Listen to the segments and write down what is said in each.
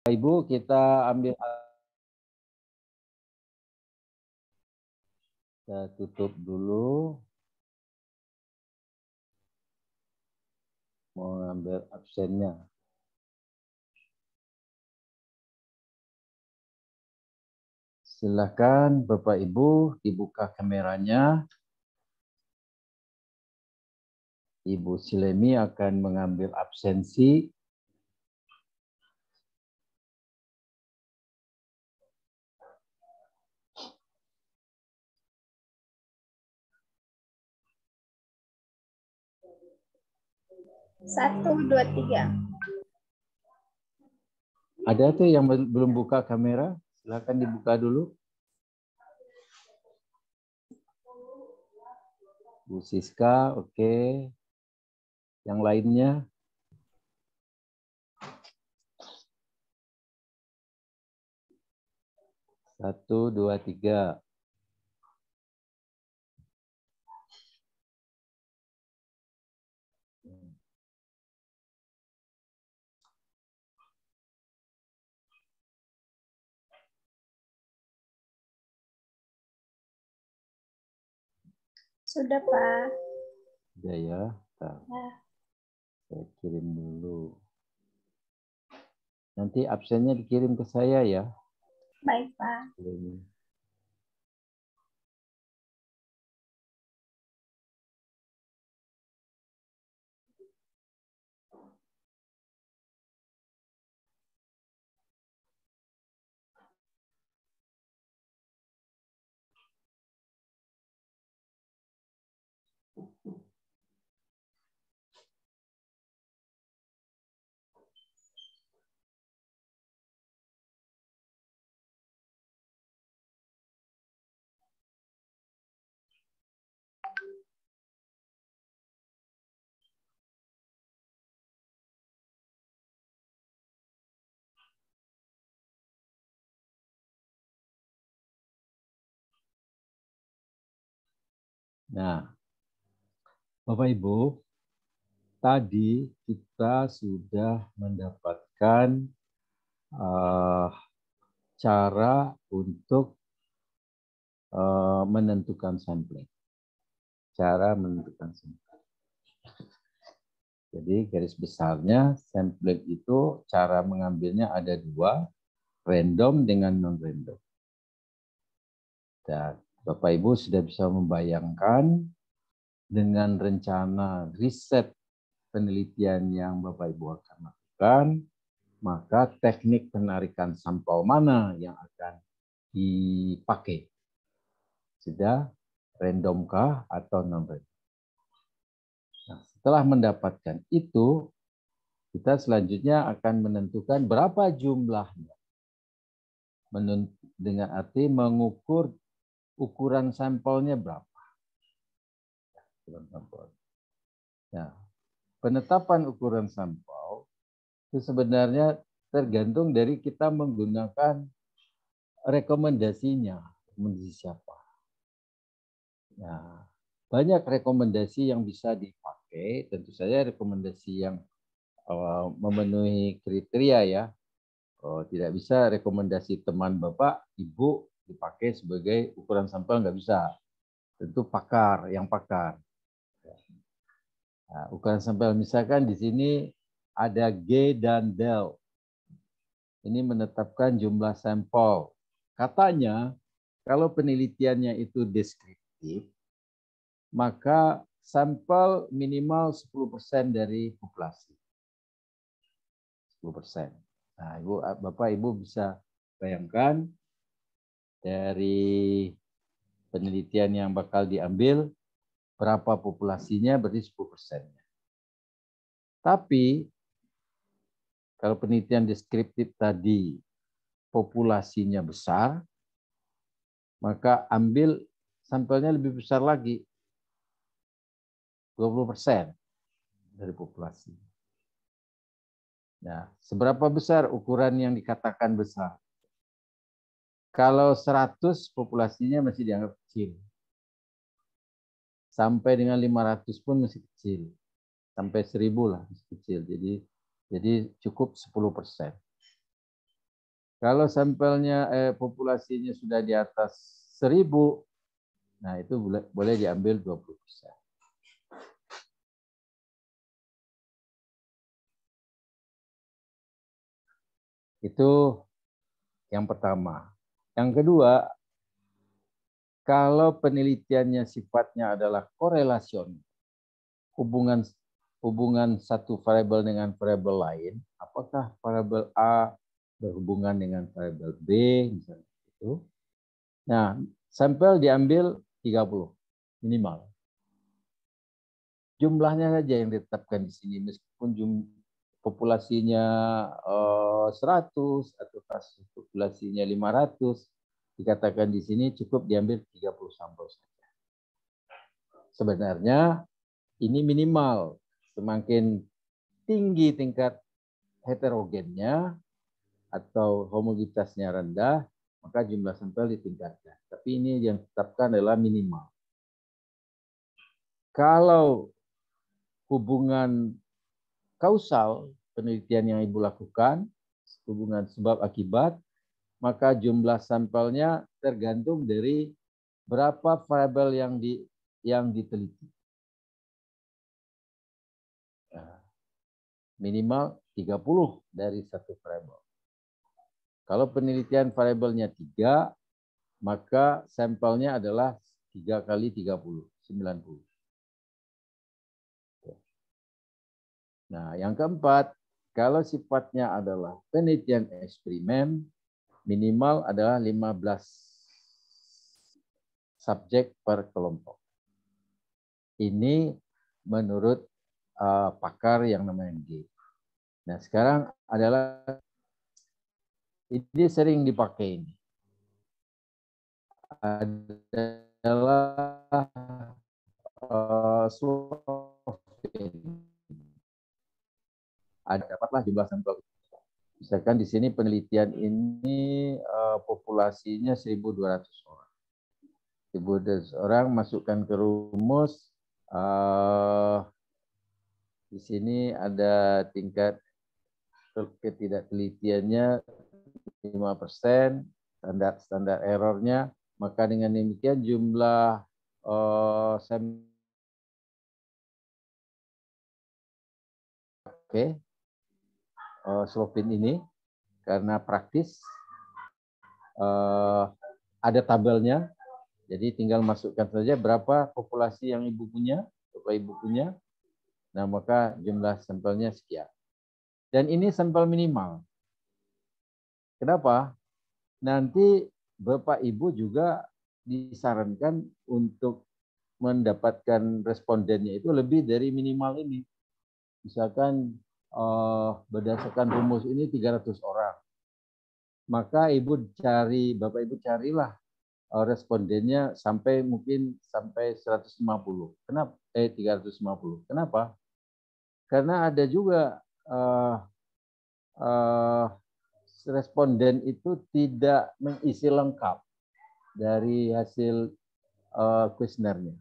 Ibu, kita ambil, kita tutup dulu. Mau ngambil absennya. Silakan Bapak Ibu dibuka kameranya. Ibu Silemi akan mengambil absensi. Satu, dua, tiga. Ada tuh yang belum buka kamera? Silakan dibuka dulu. Bu Siska, oke. Yang lainnya? Satu, dua, tiga. Sudah, Pak. Sudah ya. Nah, Ya. saya kirim dulu. Nanti absennya dikirim ke saya ya. Baik, Pak. Nah, Bapak Ibu, tadi kita sudah mendapatkan cara untuk menentukan sampling. Cara menentukan sampling. Jadi garis besarnya sampling itu cara mengambilnya ada dua, random dengan non-random. Dan Bapak Ibu sudah bisa membayangkan dengan rencana riset penelitian yang Bapak Ibu akan lakukan, maka teknik penarikan sampel mana yang akan dipakai? Sudah randomkah atau non-random? Nah, setelah mendapatkan itu, kita selanjutnya akan menentukan berapa jumlahnya. Dengan arti mengukur ukuran sampelnya berapa. Nah, penetapan ukuran sampel itu sebenarnya tergantung dari kita menggunakan rekomendasinya. Rekomendasi siapa? Nah, banyak rekomendasi yang bisa dipakai. Tentu saja rekomendasi yang memenuhi kriteria ya. Tidak bisa rekomendasi teman Bapak, Ibu dipakai sebagai ukuran sampel, nggak bisa. Tentu pakar, yang pakar. Nah, ukuran sampel misalkan di sini ada G dan Del. Ini menetapkan jumlah sampel. Katanya kalau penelitiannya itu deskriptif, maka sampel minimal 10% dari populasi. 10%. Nah, Bapak Ibu bisa bayangkan dari penelitian yang bakal diambil berapa populasinya berarti 10%-nya. Tapi kalau penelitian deskriptif tadi populasinya besar, maka ambil sampelnya lebih besar lagi, 20% dari populasi. Nah, seberapa besar ukuran yang dikatakan besar? Kalau 100 populasinya masih dianggap kecil. Sampai dengan 500 pun masih kecil. Sampai 1000 lah masih kecil. Jadi cukup 10%. Kalau sampelnya populasinya sudah di atas 1.000, nah itu boleh diambil 20%. Itu yang pertama. Yang kedua, kalau penelitiannya sifatnya adalah korelasion, hubungan satu variabel dengan variabel lain, apakah variabel A berhubungan dengan variabel B, misalnya itu. Nah, sampel diambil 30 minimal. Jumlahnya saja yang ditetapkan di sini, meskipun populasinya 100 atau populasinya 500, dikatakan di sini cukup diambil 30 sampel saja. Sebenarnya ini minimal. Semakin tinggi tingkat heterogennya atau homogenitasnya rendah, maka jumlah sampel ditingkatkan. Tapi ini yang ditetapkan adalah minimal. Kalau hubungan kausal penelitian yang Ibu lakukan, hubungan sebab akibat, maka jumlah sampelnya tergantung dari berapa variabel yang diteliti. Nah, minimal 30 dari satu variabel. Kalau penelitian variabelnya 3, maka sampelnya adalah 3 kali 30, 90. Nah, yang keempat, kalau sifatnya adalah penelitian eksperimen, minimal adalah 15 subjek per kelompok. Ini menurut pakar yang namanya G. Nah, sekarang adalah ini sering dipakai ini. Adalah ada dapatlah jumlah sampel. Misalkan di sini penelitian ini populasinya 1.200 orang. 1.200 orang masukkan ke rumus. Di sini ada tingkat ketidaktelitiannya 5%, standar errornya. Maka dengan demikian jumlah Slopin ini karena praktis ada tabelnya, jadi tinggal masukkan saja berapa populasi yang Ibu punya, Bapak Ibu punya. Nah, maka jumlah sampelnya sekian. Dan ini sampel minimal. Kenapa? Nanti Bapak Ibu juga disarankan untuk mendapatkan respondennya itu lebih dari minimal ini. Misalkan berdasarkan rumus ini 300 orang. Maka Bapak Ibu carilah respondennya mungkin sampai 150. Kenapa? 350. Kenapa? Karena ada juga responden itu tidak mengisi lengkap dari hasil kuesionernya.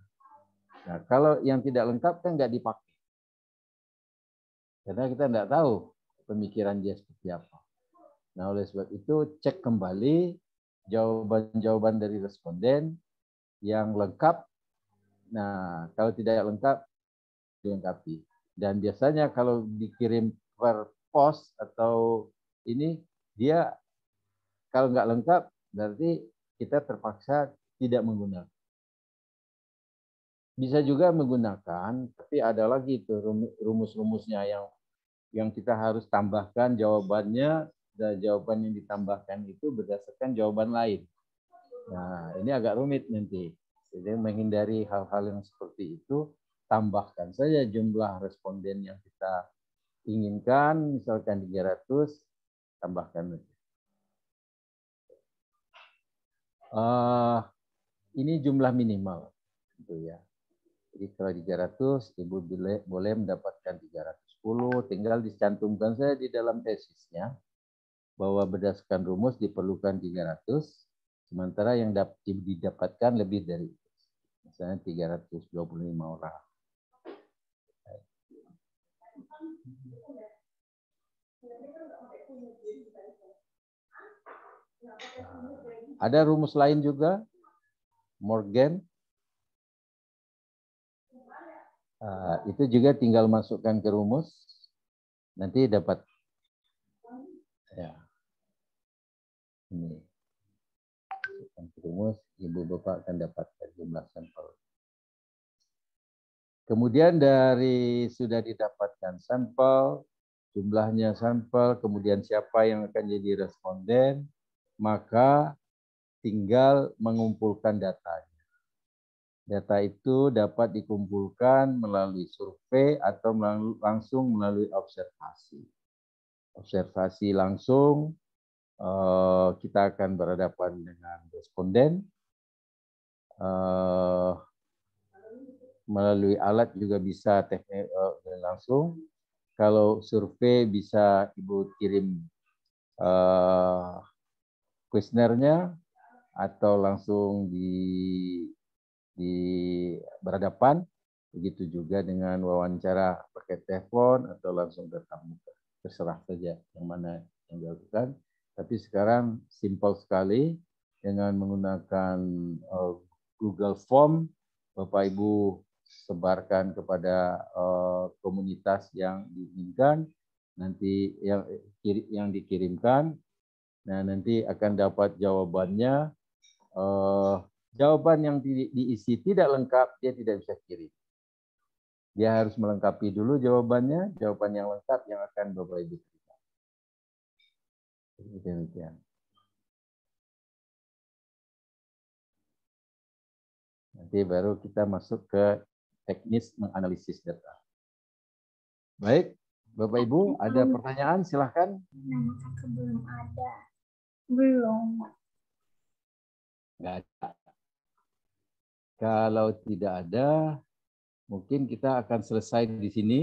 Nah, kalau yang tidak lengkap kan nggak dipakai. Karena kita nggak tahu pemikiran dia seperti apa. Nah, oleh sebab itu cek kembali jawaban-jawaban dari responden yang lengkap. Nah, kalau tidak lengkap, dilengkapi. Dan biasanya kalau dikirim per pos atau ini, dia kalau nggak lengkap, berarti kita terpaksa tidak menggunakan. Bisa juga menggunakan, tapi ada lagi itu rumus-rumusnya yang kita harus tambahkan jawabannya, dan jawaban yang ditambahkan itu berdasarkan jawaban lain. Nah, ini agak rumit nanti. Jadi menghindari hal-hal yang seperti itu, tambahkan saja jumlah responden yang kita inginkan, misalkan 300, tambahkan. Ini jumlah minimal, gitu ya. Jadi kalau 300, Ibu boleh mendapatkan 310, tinggal dicantumkan saja di dalam tesisnya bahwa berdasarkan rumus diperlukan 300, sementara yang didapatkan lebih dari itu. Misalnya 325 orang. Ada rumus lain juga, Morgan. Itu juga tinggal masukkan ke rumus, nanti dapat. Ya. Ini. Masukkan ke rumus, Ibu Bapak akan dapatkan jumlah sampel. Kemudian dari sudah didapatkan sampel, jumlahnya sampel, kemudian siapa yang akan jadi responden, maka tinggal mengumpulkan datanya. Data itu dapat dikumpulkan melalui survei atau langsung melalui observasi. Observasi langsung, kita akan berhadapan dengan responden. Melalui alat juga bisa teknik langsung. Kalau survei bisa Ibu kirim kuesionernya atau langsung di berhadapan, begitu juga dengan wawancara pakai telepon atau langsung tatap muka. Terserah saja yang mana yang dilakukan. Tapi sekarang simpel sekali dengan menggunakan Google Form, Bapak Ibu sebarkan kepada komunitas yang diinginkan, nanti yang dikirimkan, nah nanti akan dapat jawabannya. Jawaban yang diisi tidak lengkap, dia tidak bisa kirim. Dia harus melengkapi dulu jawabannya, jawaban yang lengkap yang akan Bapak Ibu terima. Demikian. Nanti baru kita masuk ke teknis menganalisis data. Baik, Bapak Ibu, ada pertanyaan? Silahkan. Nama kakak belum ada. Belum. Nggak ada. Kalau tidak ada, mungkin kita akan selesai di sini.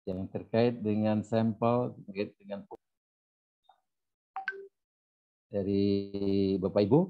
Yang terkait dengan sampel, terkait dengan dari Bapak Ibu.